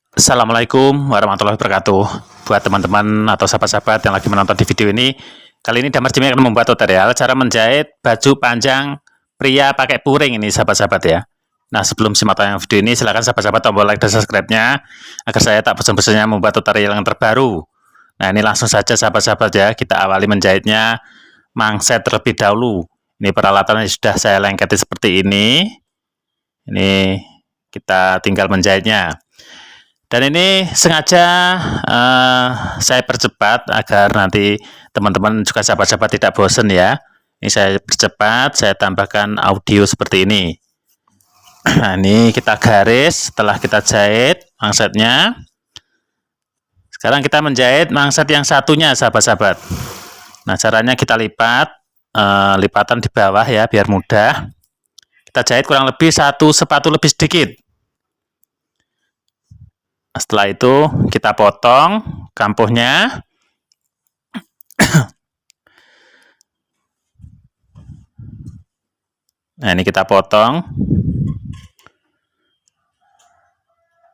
Assalamualaikum warahmatullahi wabarakatuh. Buat teman-teman atau sahabat-sahabat yang lagi menonton di video ini, kali ini Damar Jimmy akan membuat tutorial cara menjahit baju panjang pria pakai puring ini sahabat-sahabat ya. Nah, sebelum simak tayang video ini, silahkan sahabat-sahabat tombol like dan subscribe-nya agar saya tak bosan-bosannya membuat tutorial yang terbaru. Nah, ini langsung saja sahabat-sahabat ya, kita awali menjahitnya mangset terlebih dahulu. Ini peralatannya sudah saya lengketi seperti ini. Ini kita tinggal menjahitnya. Dan ini sengaja saya percepat agar nanti teman-teman juga sahabat-sahabat tidak bosan ya. Ini saya percepat, saya tambahkan audio seperti ini. Nah, ini kita garis setelah kita jahit mangsetnya. Sekarang kita menjahit mangset yang satunya sahabat-sahabat. Nah, caranya kita lipat, lipatan di bawah ya biar mudah. Kita jahit kurang lebih 1 sepatu lebih sedikit. Setelah itu kita potong kampuhnya. Nah, ini kita potong.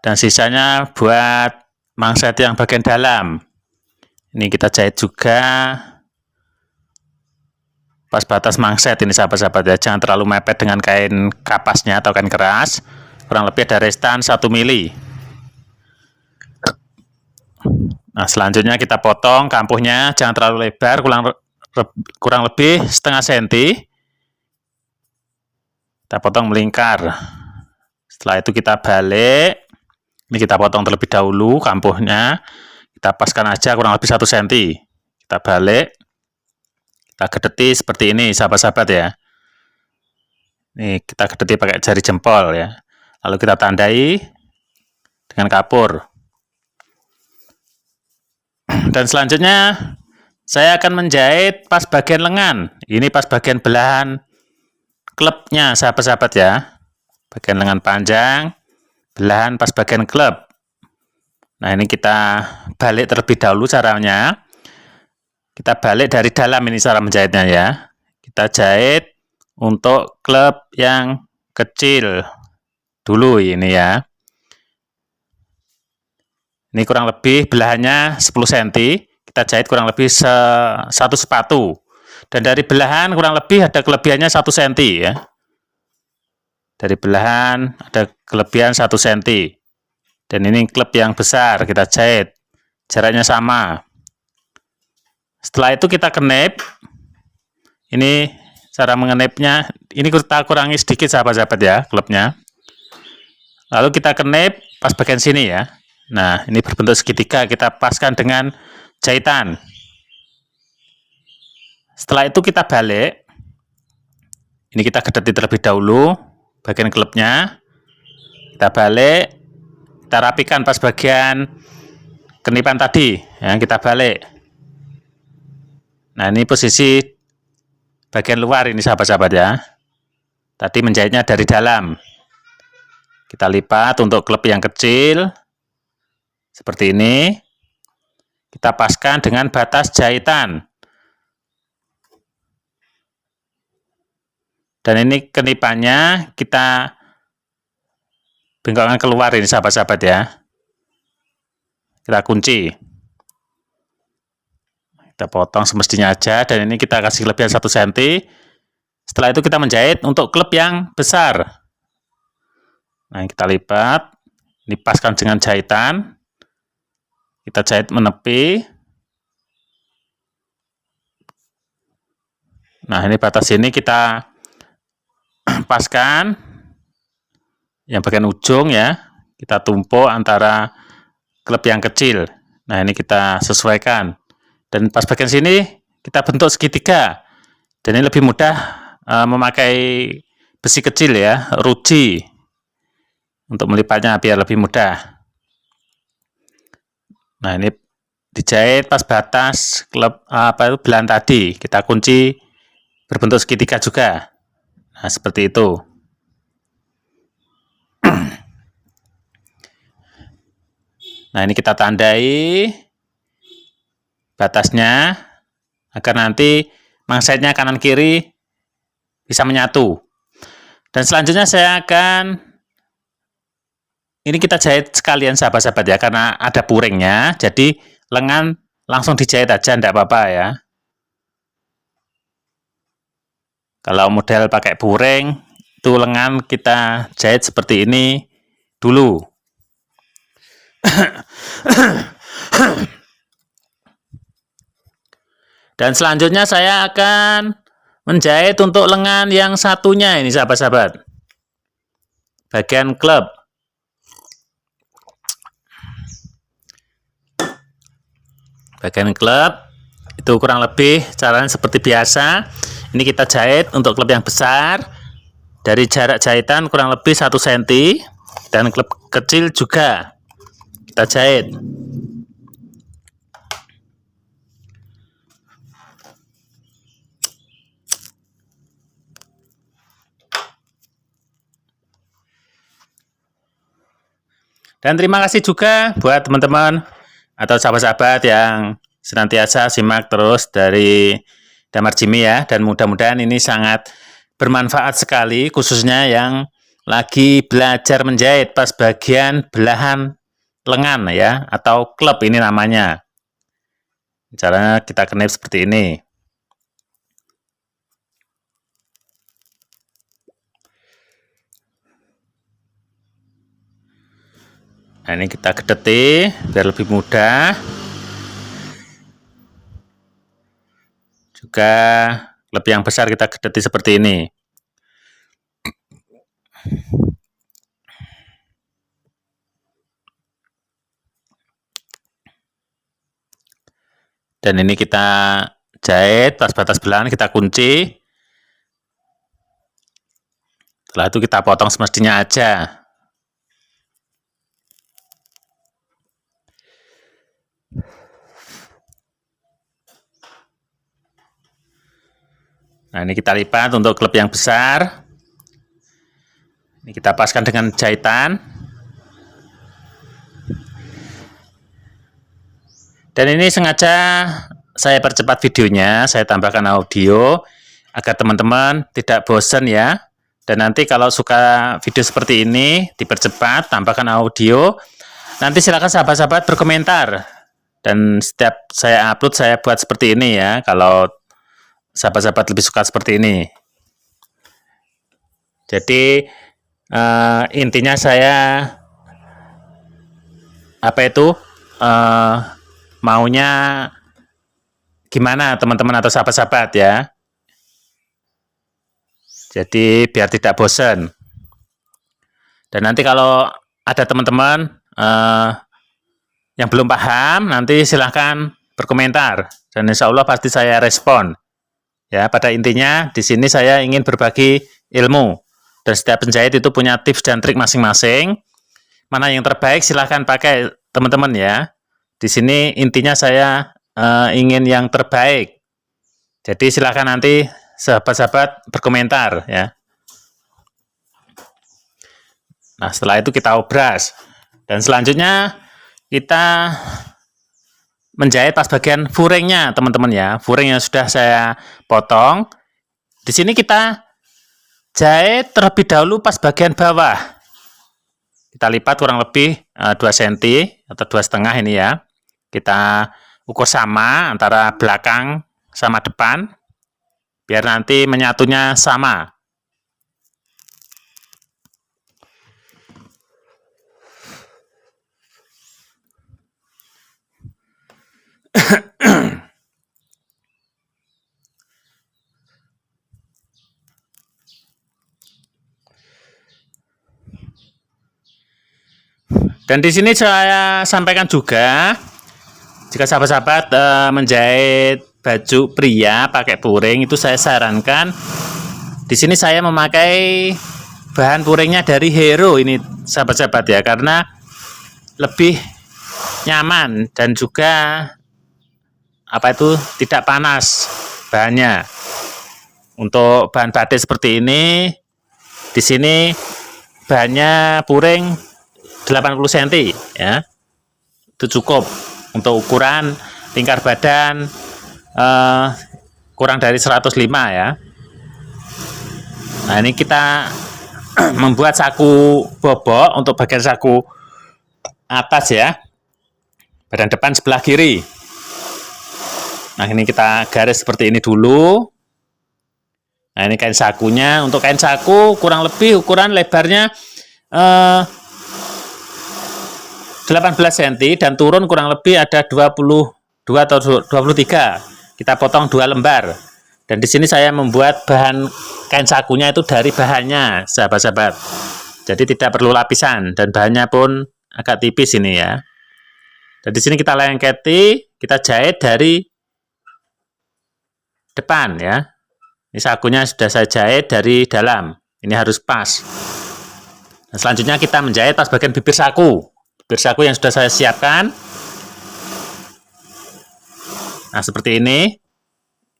Dan sisanya buat mangset yang bagian dalam. Ini kita jahit juga pas batas mangset ini sahabat-sahabat ya. Jangan terlalu mepet dengan kain kapasnya atau kain keras. Kurang lebih ada restan 1 mili. Nah, selanjutnya kita potong kampuhnya, jangan terlalu lebar, kurang lebih setengah senti. Kita potong melingkar. Setelah itu kita balik. Ini kita potong terlebih dahulu kampuhnya. Kita paskan aja kurang lebih 1 senti. Kita balik. Kita gedeti seperti ini sahabat-sahabat ya. Ini kita gedeti pakai jari jempol ya. Lalu kita tandai dengan kapur. Dan selanjutnya saya akan menjahit pas bagian lengan. Ini pas bagian belahan klepnya sahabat-sahabat ya. Bagian lengan panjang, belahan pas bagian klep. Nah, ini kita balik terlebih dahulu caranya. Kita balik dari dalam ini cara menjahitnya ya. Kita jahit untuk klep yang kecil dulu ini ya. Ini kurang lebih belahannya 10 cm. Kita jahit kurang lebih 1 sepatu. Dan dari belahan kurang lebih ada kelebihannya 1 cm ya. Dari belahan ada kelebihan 1 cm. Dan ini klep yang besar kita jahit. Jaraknya sama. Setelah itu kita kenip. Ini cara mengenipnya. Ini kita kurangi sedikit sahabat-sahabat ya klepnya. Lalu kita kenip pas bagian sini ya. Nah, ini berbentuk segitiga, kita paskan dengan jahitan. Setelah itu kita balik. Ini kita gedeti terlebih dahulu bagian klepnya. Kita balik, kita rapikan pas bagian kenipan tadi, ya, kita balik. Nah, ini posisi bagian luar ini sahabat-sahabat ya. Tadi menjahitnya dari dalam. Kita lipat untuk klep yang kecil. Seperti ini. Kita paskan dengan batas jahitan. Dan ini kenipannya kita bengkokkan keluar ini sahabat-sahabat ya. Kita kunci. Kita potong semestinya aja. Dan ini kita kasih kelebihan 1 cm. Setelah itu kita menjahit untuk klep yang besar. Nah, kita lipat. Ini paskan dengan jahitan. Kita jahit menepi. Nah, ini batas ini kita paskan. Yang bagian ujung ya. Kita tumpuk antara klep yang kecil. Nah, ini kita sesuaikan. Dan pas bagian sini kita bentuk segitiga. Dan ini lebih mudah memakai besi kecil ya, ruji. Untuk melipatnya biar lebih mudah. Nah, ini dijahit pas batas klep belahan tadi. Kita kunci berbentuk segitiga juga. Nah, seperti itu. Nah, ini kita tandai batasnya agar nanti mangsetnya kanan kiri bisa menyatu. Dan selanjutnya saya akan Ini kita jahit sekalian sahabat-sahabat ya, karena ada puringnya, jadi lengan langsung dijahit aja, enggak apa-apa ya. Kalau model pakai puring, itu lengan kita jahit seperti ini dulu. Dan selanjutnya saya akan menjahit untuk lengan yang satunya ini sahabat-sahabat. Bagian klep. Bagian klep itu kurang lebih caranya seperti biasa. Ini kita jahit untuk klep yang besar. Dari jarak jahitan kurang lebih 1 cm. Dan klep kecil juga kita jahit. Dan terima kasih juga buat teman-teman atau sahabat-sahabat yang senantiasa simak terus dari Damar Jimmy ya. Dan mudah-mudahan ini sangat bermanfaat sekali, khususnya yang lagi belajar menjahit pas bagian belahan lengan ya, atau klep ini namanya. Caranya kita knip seperti ini. Nah, ini kita gedeti biar lebih mudah. Juga klep yang besar kita gedeti seperti ini. Dan ini kita jahit pas batas belahan, kita kunci. Setelah itu kita potong semestinya aja. Nah, ini kita lipat untuk klep yang besar. Ini kita paskan dengan jahitan. Dan ini sengaja saya percepat videonya, saya tambahkan audio agar teman-teman tidak bosan ya. Dan nanti kalau suka video seperti ini, dipercepat, tambahkan audio. Nanti silakan sahabat-sahabat berkomentar. Dan setiap saya upload, saya buat seperti ini ya, kalau sahabat-sahabat lebih suka seperti ini. Jadi intinya saya maunya gimana teman-teman atau sahabat-sahabat ya. Jadi biar tidak bosan. Dan nanti kalau ada teman-teman yang belum paham, nanti silahkan berkomentar. Dan insya Allah pasti saya respon. Ya, pada intinya di sini saya ingin berbagi ilmu. Dan setiap penjahit itu punya tips dan trik masing-masing. Mana yang terbaik silahkan pakai teman-teman ya. Di sini intinya saya ingin yang terbaik. Jadi silahkan nanti sahabat-sahabat berkomentar ya. Nah, setelah itu kita obras. Dan selanjutnya kita menjahit pas bagian furingnya teman-teman ya. Furing yang sudah saya potong. Di sini kita jahit terlebih dahulu pas bagian bawah. Kita lipat kurang lebih 2 cm atau 2,5 ini ya. Kita ukur sama antara belakang sama depan. Biar nanti menyatunya sama. Dan di sini saya sampaikan juga, jika sahabat-sahabat menjahit baju pria pakai puring, itu saya sarankan di sini saya memakai bahan puringnya dari Hero ini sahabat-sahabat ya, karena lebih nyaman dan juga tidak panas bahannya. Untuk bahan batik seperti ini, di sini bahannya puring 80 cm ya, itu cukup untuk ukuran lingkar badan kurang dari 105 ya. Nah, ini kita membuat saku bobok untuk bagian saku atas ya, badan depan sebelah kiri. Nah, ini kita garis seperti ini dulu. Nah, ini kain sakunya. Untuk kain saku kurang lebih ukuran lebarnya 18 cm dan turun kurang lebih ada 22 atau 23. Kita potong 2 lembar. Dan di sini saya membuat bahan kain sakunya itu dari bahannya, sahabat-sahabat. Jadi tidak perlu lapisan dan bahannya pun agak tipis ini ya. Dan di sini kita lengketi, kita jahit dari depan ya. Ini sakunya sudah saya jahit dari dalam. Ini harus pas. Nah, selanjutnya kita menjahit pas bagian bibir saku. Bibir saku yang sudah saya siapkan. Nah, seperti ini.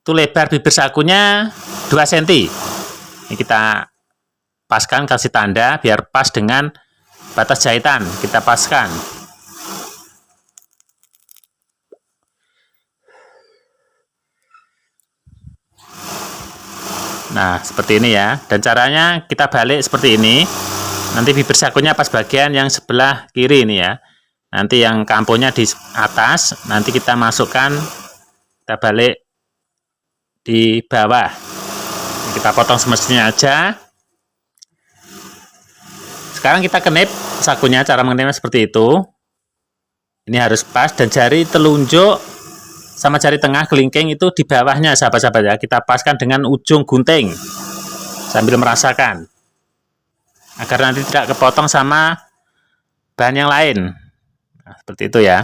Itu lebar bibir sakunya 2 cm. Ini kita paskan, kasih tanda biar pas dengan batas jahitan. Kita paskan. Nah, seperti ini ya. Dan caranya kita balik seperti ini. Nanti bibir sakunya pas bagian yang sebelah kiri ini ya. Nanti yang kamponya di atas, nanti kita masukkan, kita balik di bawah. Kita potong semestinya aja. Sekarang kita kenip sakunya, cara mengenipnya seperti itu. Ini harus pas dan jari telunjuk sama jari tengah kelingking itu di bawahnya, sahabat-sahabat ya. Kita paskan dengan ujung gunting sambil merasakan agar nanti tidak kepotong sama bahan yang lain. Nah, seperti itu ya.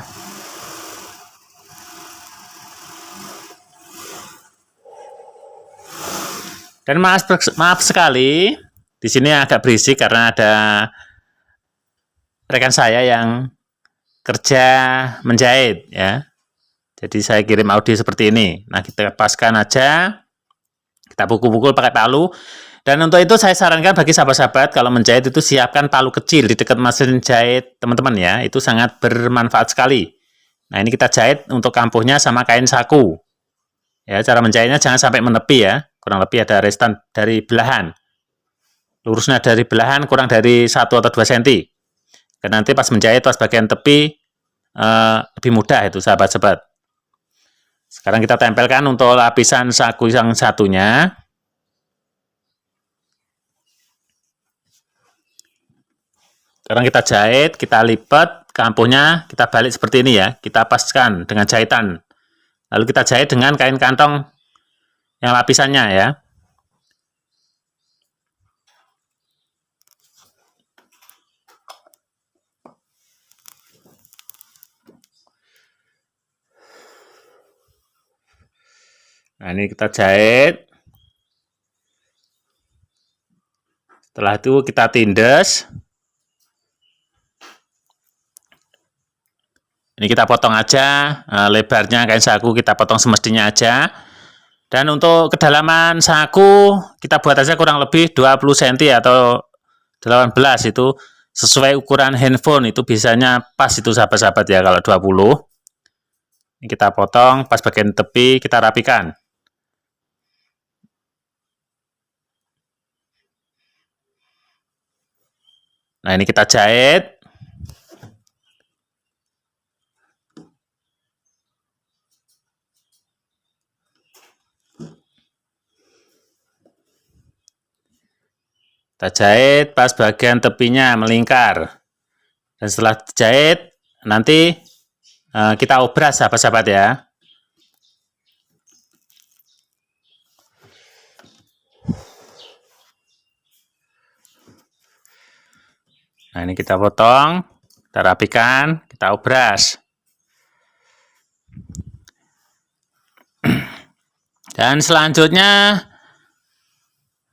Dan maaf sekali, di sini agak berisik karena ada rekan saya yang kerja menjahit ya. Jadi saya kirim audio seperti ini. Nah, kita paskan aja. Kita pukul-pukul pakai palu. Dan untuk itu saya sarankan bagi sahabat-sahabat kalau menjahit itu siapkan palu kecil di dekat mesin jahit teman-teman ya. Itu sangat bermanfaat sekali. Nah, ini kita jahit untuk kampuhnya sama kain saku. Ya, cara menjahitnya jangan sampai menepi ya. Kurang lebih ada restan dari belahan. Lurusnya dari belahan kurang dari 1 atau 2 cm. Dan nanti pas menjahit pas bagian tepi lebih mudah itu sahabat-sahabat. Sekarang kita tempelkan untuk lapisan saku yang satunya. Sekarang kita jahit, kita lipat, kampuhnya kita balik seperti ini ya. Kita paskan dengan jahitan. Lalu kita jahit dengan kain kantong yang lapisannya ya. Nah, ini kita jahit. Setelah itu kita tindas. Ini kita potong aja, lebarnya kain saku kita potong semestinya aja. Dan untuk kedalaman saku kita buat aja kurang lebih 20 cm atau 18 itu sesuai ukuran handphone, itu biasanya pas itu sahabat-sahabat ya kalau 20. Ini kita potong pas bagian tepi, kita rapikan. Nah, ini kita jahit. Kita jahit pas bagian tepinya melingkar. Dan setelah jahit, nanti kita obras sahabat-sahabat ya. Nah, ini kita potong, kita rapikan, kita obras. Dan selanjutnya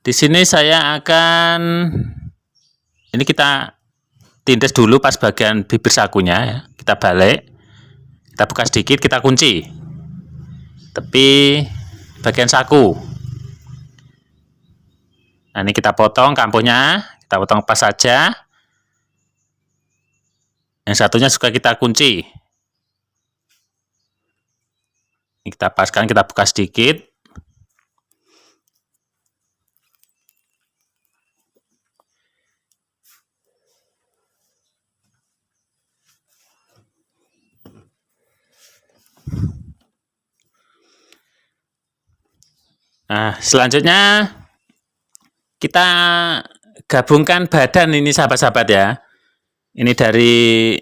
di sini saya akan, ini kita tindas dulu pas bagian bibir sakunya ya. Kita balik, kita buka sedikit, kita kunci tepi bagian saku. Nah, ini kita potong kampuhnya, kita potong pas saja. Yang satunya juga kita kunci. Ini kita paskan, kita buka sedikit. Nah, selanjutnya kita gabungkan badan ini sahabat-sahabat ya. Ini dari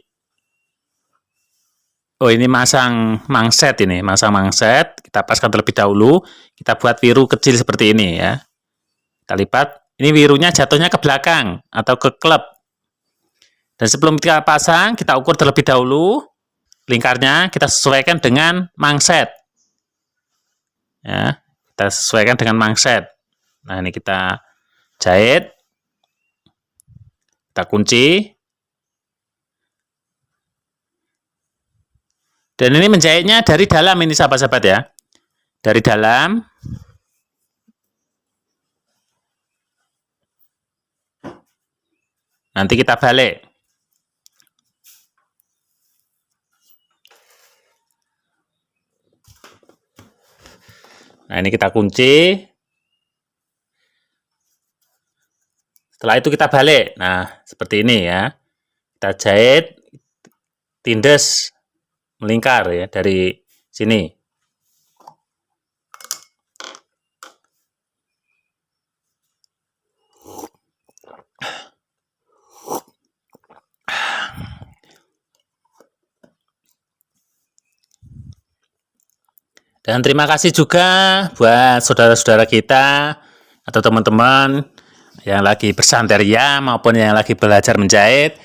ini masang mangset ini, masang mangset. Kita paskan terlebih dahulu. Kita buat wiru kecil seperti ini ya. Kita lipat. Ini wirunya jatuhnya ke belakang atau ke klep. Dan sebelum kita pasang, kita ukur terlebih dahulu lingkarnya. Kita sesuaikan dengan mangset. Ya, kita sesuaikan dengan mangset. Nah, ini kita jahit. Kita kunci. Dan ini menjahitnya dari dalam ini sahabat-sahabat ya. Dari dalam. Nanti kita balik. Nah, ini kita kunci. Setelah itu kita balik. Nah, seperti ini ya. Kita jahit, tindes, melingkar ya dari sini. Dan terima kasih juga buat saudara-saudara kita atau teman-teman yang lagi bersanteria maupun yang lagi belajar menjahit.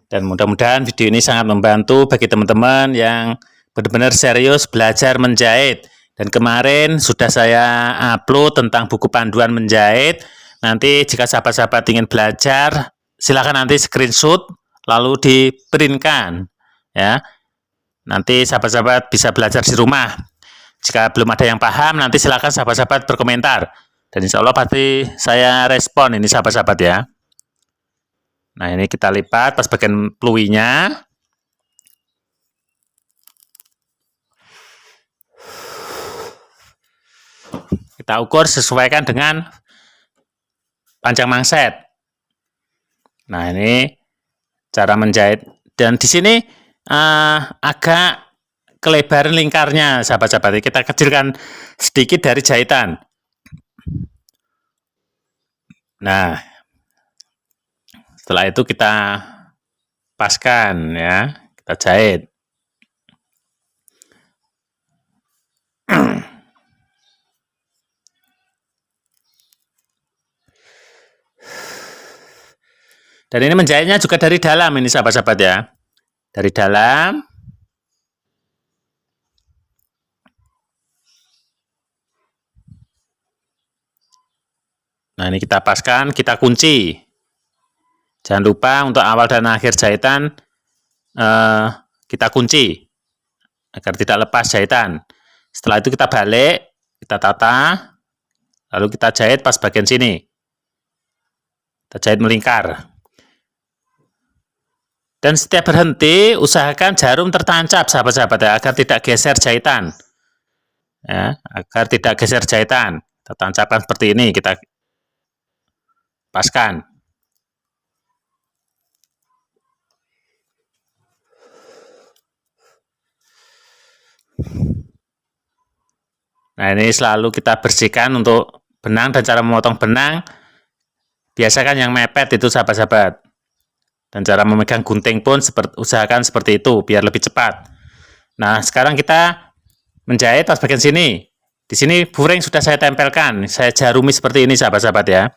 Dan mudah-mudahan video ini sangat membantu bagi teman-teman yang benar-benar serius belajar menjahit. Dan kemarin sudah saya upload tentang buku panduan menjahit. Nanti jika sahabat-sahabat ingin belajar, silakan nanti screenshot lalu di-printkan ya. Nanti sahabat-sahabat bisa belajar di rumah. Jika belum ada yang paham, nanti silakan sahabat-sahabat berkomentar. Dan insya Allah pasti saya respon ini sahabat-sahabat ya. Nah, ini kita lipat pas bagian pluinya. Kita ukur sesuaikan dengan panjang mangset. Nah, ini cara menjahit. Dan di sini agak kelebaran lingkarnya, sahabat-sahabat. Kita kecilkan sedikit dari jahitan. Nah, setelah itu kita paskan ya, kita jahit. Dan ini menjahitnya juga dari dalam ini sahabat-sahabat ya. Dari dalam. Nah, ini kita paskan, kita kunci. Jangan lupa untuk awal dan akhir jahitan kita kunci agar tidak lepas jahitan. Setelah itu kita balik, kita tata, lalu kita jahit pas bagian sini. Kita jahit melingkar. Dan setiap berhenti, usahakan jarum tertancap, sahabat-sahabat ya, agar tidak geser jahitan. Ya, agar tidak geser jahitan. Kita tancapkan seperti ini, kita paskan. Nah, ini selalu kita bersihkan untuk benang, dan cara memotong benang biasakan yang mepet itu sahabat-sahabat. Dan cara memegang gunting pun usahakan seperti itu biar lebih cepat. Nah, sekarang kita menjahit pas bagian sini. Di sini furing sudah saya tempelkan. Saya jarumi seperti ini sahabat-sahabat ya.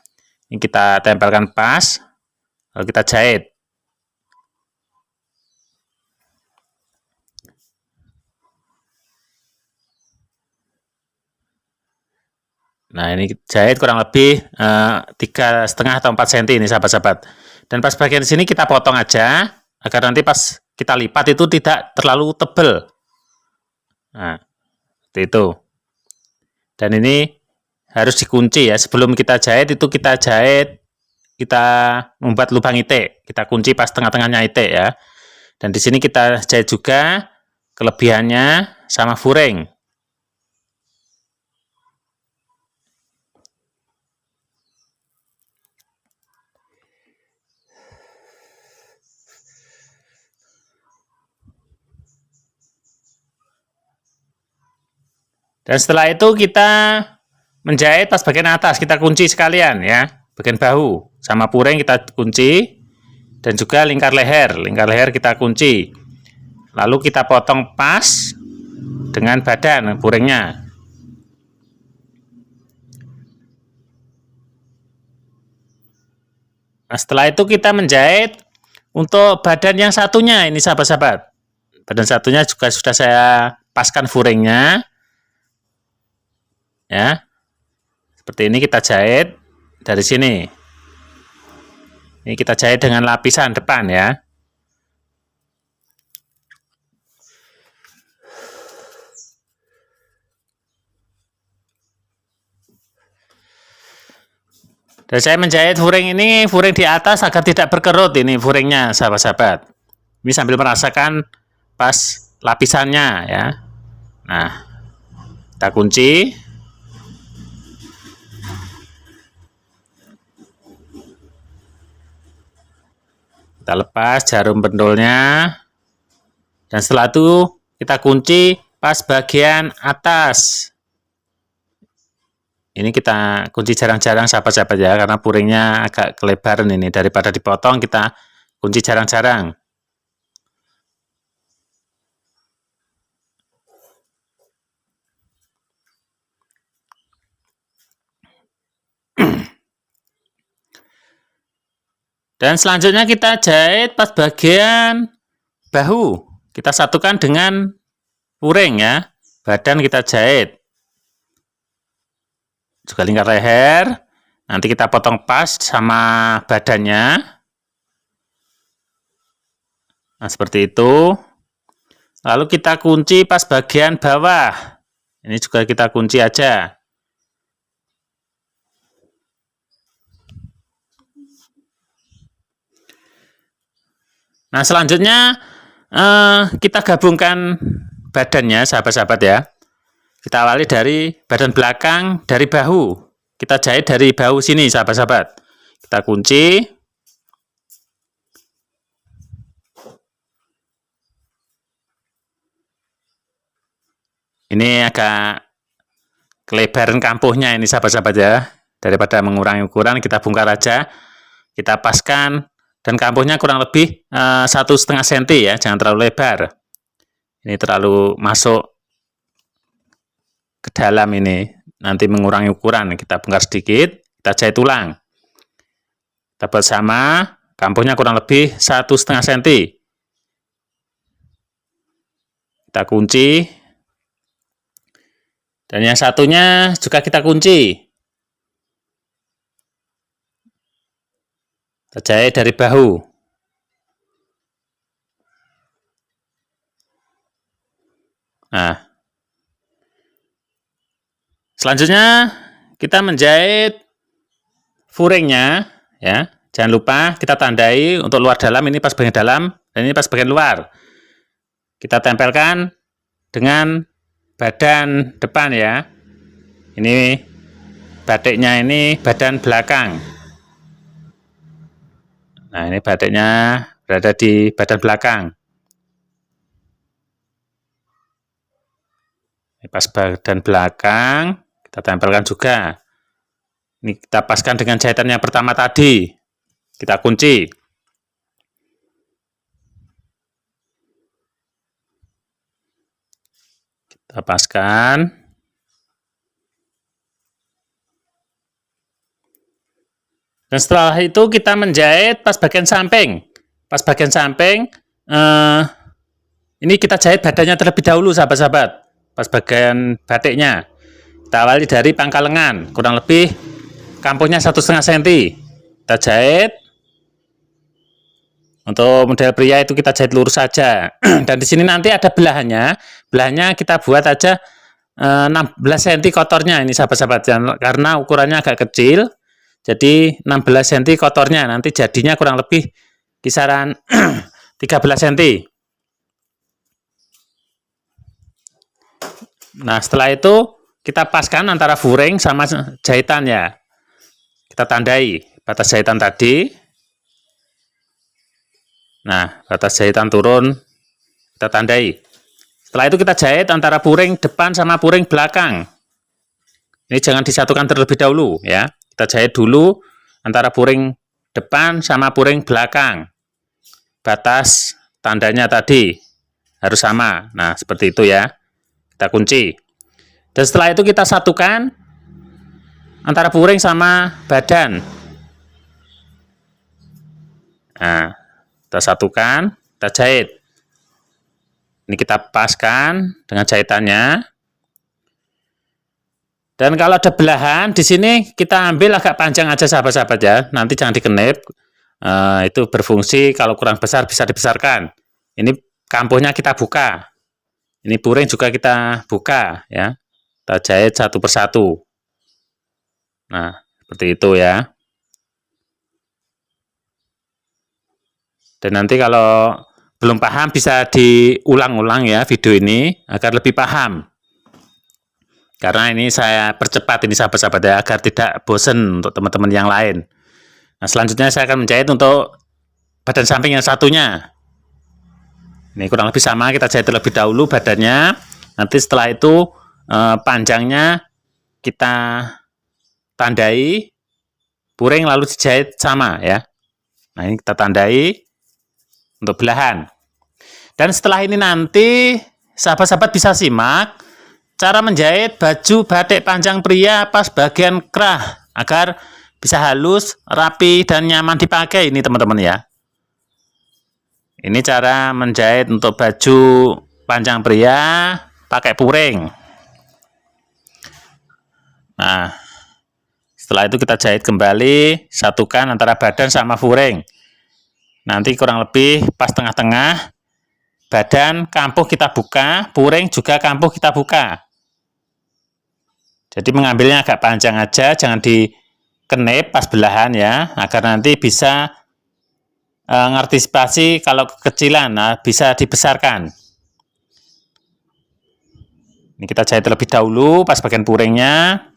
Ini kita tempelkan pas, lalu kita jahit. Nah, ini jahit kurang lebih 3,5 atau 4 cm ini sahabat-sahabat. Dan pas bagian sini kita potong aja, agar nanti pas kita lipat itu tidak terlalu tebal. Nah, seperti itu. Dan ini harus dikunci ya. Sebelum kita jahit itu kita jahit, kita membuat lubang itik. Kita kunci pas tengah-tengahnya itik ya. Dan di sini kita jahit juga kelebihannya sama furing. Dan setelah itu kita menjahit pas bagian atas kita kunci sekalian ya, bagian bahu sama puring kita kunci, dan juga lingkar leher kita kunci. Lalu kita potong pas dengan badan puringnya. Nah, setelah itu kita menjahit untuk badan yang satunya ini sahabat-sahabat. Badan satunya juga sudah saya paskan furingnya. Ya. Seperti ini kita jahit dari sini. Ini kita jahit dengan lapisan depan ya. Dan saya menjahit furing ini, furing di atas agar tidak berkerut ini furingnya sahabat-sahabat. Ini sambil merasakan pas lapisannya ya. Nah, kita kunci. Kita lepas jarum pendolnya. Dan setelah itu kita kunci pas bagian atas. Ini kita kunci jarang-jarang sahabat-sahabat ya, karena puringnya agak kelebaran ini. Daripada dipotong, kita kunci jarang-jarang. Dan selanjutnya kita jahit pas bagian bahu. Kita satukan dengan puring ya. Badan kita jahit. Juga lingkar leher. Nanti kita potong pas sama badannya. Nah, seperti itu. Lalu kita kunci pas bagian bawah. Ini juga kita kunci aja. Nah, selanjutnya kita gabungkan badannya, sahabat-sahabat ya. Kita awali dari badan belakang, dari bahu. Kita jahit dari bahu sini, sahabat-sahabat. Kita kunci. Ini agak kelebaran kampuhnya ini, sahabat-sahabat ya. Daripada mengurangi ukuran, kita bongkar aja. Kita paskan. Dan kampuhnya kurang lebih 1,5 cm ya, jangan terlalu lebar. Ini terlalu masuk ke dalam ini, nanti mengurangi ukuran. Kita bongkar sedikit, kita jahit ulang. Kita buat sama, kampuhnya kurang lebih 1,5 cm. Kita kunci. Dan yang satunya juga kita kunci. Kita jahit dari bahu. Nah, selanjutnya kita menjahit furingnya ya. Jangan lupa kita tandai untuk luar dalam, ini pas bagian dalam dan ini pas bagian luar. Kita tempelkan dengan badan depan ya. Ini batiknya, ini badan belakang. Nah, ini batiknya berada di badan belakang. Ini pas badan belakang, kita tempelkan juga. Ini kita paskan dengan jahitan yang pertama tadi. Kita kunci. Kita paskan. Dan setelah itu kita menjahit pas bagian samping. Pas bagian samping, ini kita jahit badannya terlebih dahulu, sahabat-sahabat. Pas bagian batiknya. Kita awali dari pangkal lengan, kurang lebih kampuhnya 1,5 cm. Kita jahit. Untuk model pria itu kita jahit lurus saja. Dan di sini nanti ada belahannya. Belahannya kita buat aja 16 cm kotornya ini, sahabat-sahabat. Karena ukurannya agak kecil. Jadi 16 cm kotornya, nanti jadinya kurang lebih kisaran 13 cm. Nah, setelah itu kita paskan antara furing sama jahitannya. Kita tandai batas jahitan tadi. Nah, batas jahitan turun, kita tandai. Setelah itu kita jahit antara puring depan sama puring belakang. Ini jangan disatukan terlebih dahulu ya. Kita jahit dulu antara puring depan sama puring belakang. Batas tandanya tadi harus sama. Nah, seperti itu ya. Kita kunci. Dan setelah itu kita satukan antara puring sama badan. Nah, kita satukan, kita jahit. Ini kita paskan dengan jahitannya. Dan kalau ada belahan di sini kita ambil agak panjang aja sahabat-sahabat ya. Nanti jangan dikenip. Itu berfungsi kalau kurang besar bisa dibesarkan. Ini kampuhnya kita buka. Ini puring juga kita buka ya. Kita jahit satu persatu. Nah, seperti itu ya. Dan nanti kalau belum paham bisa diulang-ulang ya video ini agar lebih paham. Karena ini saya percepat ini sahabat-sahabat ya, agar tidak bosan untuk teman-teman yang lain. Nah, selanjutnya saya akan menjahit untuk badan samping yang satunya. Ini kurang lebih sama, kita jahit terlebih dahulu badannya. Nanti setelah itu panjangnya kita tandai puring lalu dijahit sama ya. Nah, ini kita tandai untuk belahan. Dan setelah ini nanti sahabat-sahabat bisa simak cara menjahit baju batik panjang pria pas bagian kerah agar bisa halus, rapi, dan nyaman dipakai ini teman-teman ya. Ini cara menjahit untuk baju panjang pria pakai puring. Nah, setelah itu kita jahit kembali, satukan antara badan sama puring. Nanti kurang lebih pas tengah-tengah, badan kampuh kita buka, puring juga kampuh kita buka. Jadi mengambilnya agak panjang aja, jangan dikenip pas belahan ya, agar nanti bisa ngantisipasi kalau kekecilan, nah bisa dibesarkan. Ini kita jahit terlebih dahulu pas bagian puringnya.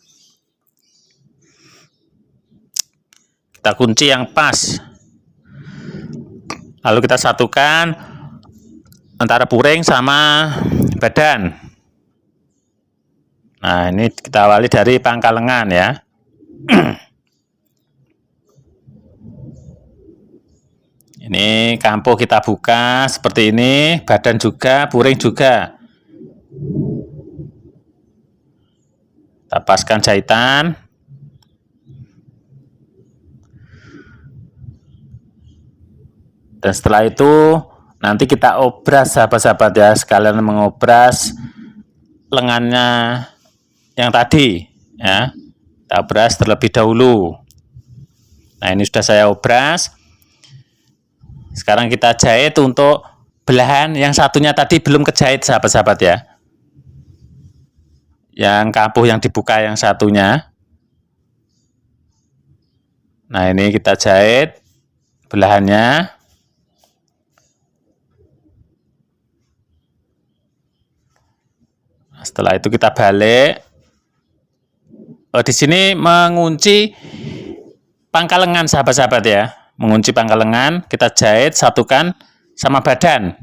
Kita kunci yang pas. Lalu kita satukan antara puring sama badan. Nah, ini kita awali dari pangkal lengan ya. Ini kampuh kita buka seperti ini, badan juga, puring juga. Kita paskan jahitan. Dan setelah itu nanti kita obras sahabat-sahabat ya, sekalian mengobras lengannya yang tadi ya. Kita obras terlebih dahulu. Nah, ini sudah saya obras. Sekarang kita jahit untuk belahan yang satunya tadi belum kejahit sahabat-sahabat ya. Yang kampuh yang dibuka yang satunya. Nah, ini kita jahit belahannya. Setelah itu kita balik. Di sini mengunci pangkal lengan sahabat-sahabat ya. Mengunci pangkal lengan, kita jahit satukan sama badan.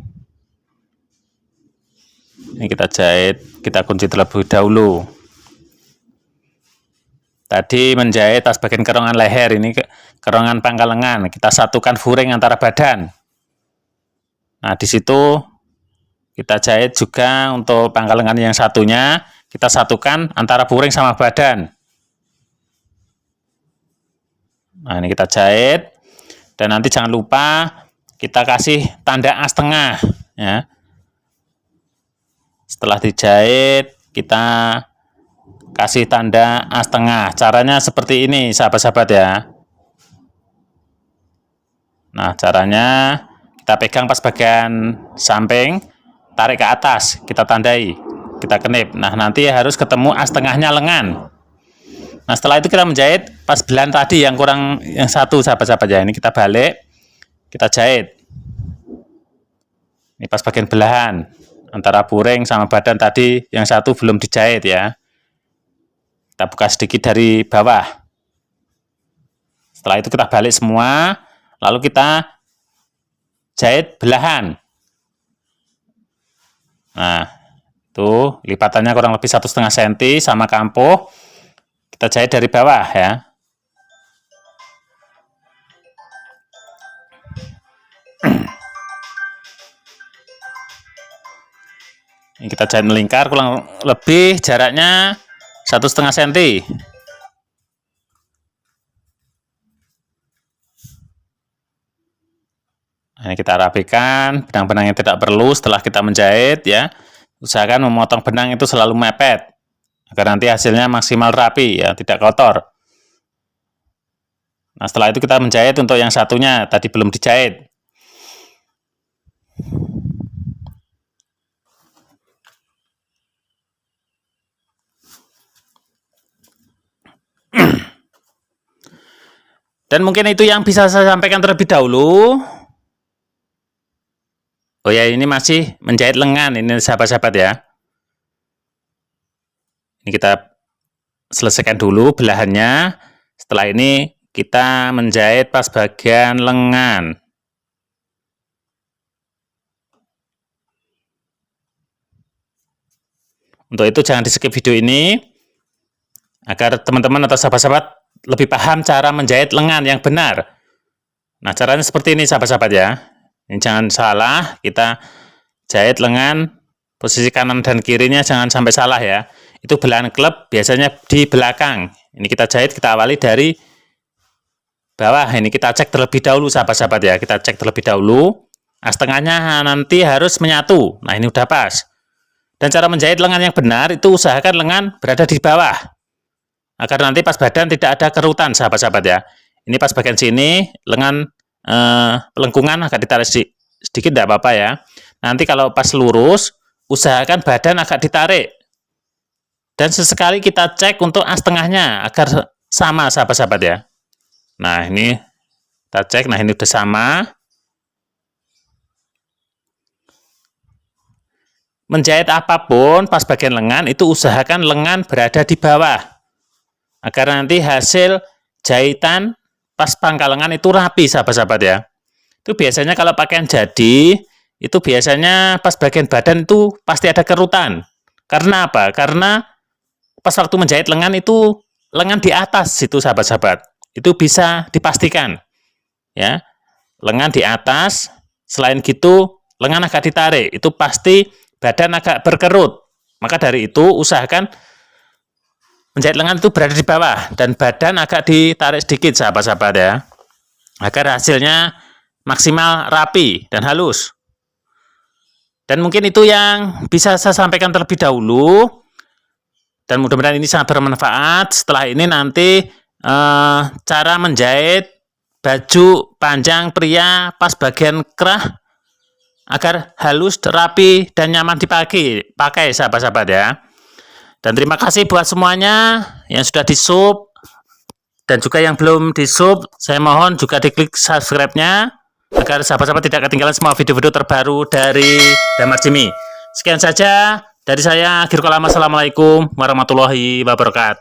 Ini kita jahit, kita kunci terlebih dahulu. Tadi menjahit pas bagian kerongan leher, ini kerongan pangkal lengan. Kita satukan puring antara badan. Nah, di situ kita jahit juga untuk pangkal lengan yang satunya, kita satukan antara puring sama badan. Nah, ini kita jahit. Dan nanti jangan lupa kita kasih tanda A setengah ya. Setelah dijahit, kita kasih tanda A setengah. Caranya seperti ini sahabat-sahabat ya. Nah, caranya kita pegang pas bagian samping, tarik ke atas, kita tandai, kita kenip. Nah, nanti harus ketemu A setengahnya lengan. Nah, setelah itu kita menjahit pas belahan tadi yang kurang yang satu sahabat-sahabat ya. Ini kita balik, kita jahit. Ini pas bagian belahan antara puring sama badan tadi yang satu belum dijahit ya. Kita buka sedikit dari bawah. Setelah itu kita balik semua, lalu kita jahit belahan. Nah, itu lipatannya kurang lebih 1,5 cm sama kampuh. kita jahit dari bawah ya. Ini kita jahit melingkar, kurang lebih jaraknya 1,5 cm. Ini kita rapikan benang-benang yang tidak perlu setelah kita menjahit ya. Usahakan memotong benang itu selalu mepet agar nanti hasilnya maksimal rapi ya, tidak kotor. Nah, setelah itu kita menjahit untuk yang satunya, tadi belum dijahit. Dan mungkin itu yang bisa saya sampaikan terlebih dahulu. Oh ya, ini masih menjahit lengan ini sahabat-sahabat ya. Ini kita selesaikan dulu belahannya. Setelah ini kita menjahit pas bagian lengan. Untuk itu jangan di skip video ini agar teman-teman atau sahabat-sahabat lebih paham cara menjahit lengan yang benar. Nah, caranya seperti ini sahabat-sahabat ya. Ini jangan salah, kita jahit lengan posisi kanan dan kirinya jangan sampai salah ya. Itu belahan klep biasanya di belakang. Ini kita jahit, kita awali dari bawah. Ini kita cek terlebih dahulu sahabat-sahabat ya. Kita cek terlebih dahulu. Nah, setengahnya nanti harus menyatu. Nah, ini udah pas. Dan cara menjahit lengan yang benar itu usahakan lengan berada di bawah, agar nanti pas badan tidak ada kerutan sahabat-sahabat ya. Ini pas bagian sini lengan pelengkungan agak ditarik sedikit tidak apa-apa ya. Nanti kalau pas lurus usahakan badan agak ditarik. Dan sesekali kita cek untuk as tengahnya agar sama sahabat-sahabat ya. Nah, ini kita cek, nah ini udah sama. Menjahit apapun pas bagian lengan itu usahakan lengan berada di bawah, agar nanti hasil jahitan pas pangkal lengan itu rapi sahabat-sahabat ya. Itu biasanya kalau pakaian jadi, itu biasanya pas bagian badan itu pasti ada kerutan. Karena apa? Karena pas waktu menjahit lengan itu, lengan di atas itu sahabat-sahabat. Itu bisa dipastikan. Ya, lengan di atas, selain gitu, lengan agak ditarik. Itu pasti badan agak berkerut. Maka dari itu, usahakan menjahit lengan itu berada di bawah dan badan agak ditarik sedikit sahabat-sahabat ya, agar hasilnya maksimal rapi dan halus. Dan mungkin itu yang bisa saya sampaikan terlebih dahulu, dan mudah-mudahan ini sangat bermanfaat. Setelah ini nanti cara menjahit baju panjang pria pas bagian kerah agar halus, rapi, dan nyaman dipakai sahabat-sahabat ya. Dan terima kasih buat semuanya yang sudah di-sub, dan juga yang belum di-sub, saya mohon juga diklik subscribe-nya, agar sahabat-sahabat tidak ketinggalan semua video-video terbaru dari Damar Jimmy. Sekian saja dari saya, akhir kalam. Assalamualaikum warahmatullahi wabarakatuh.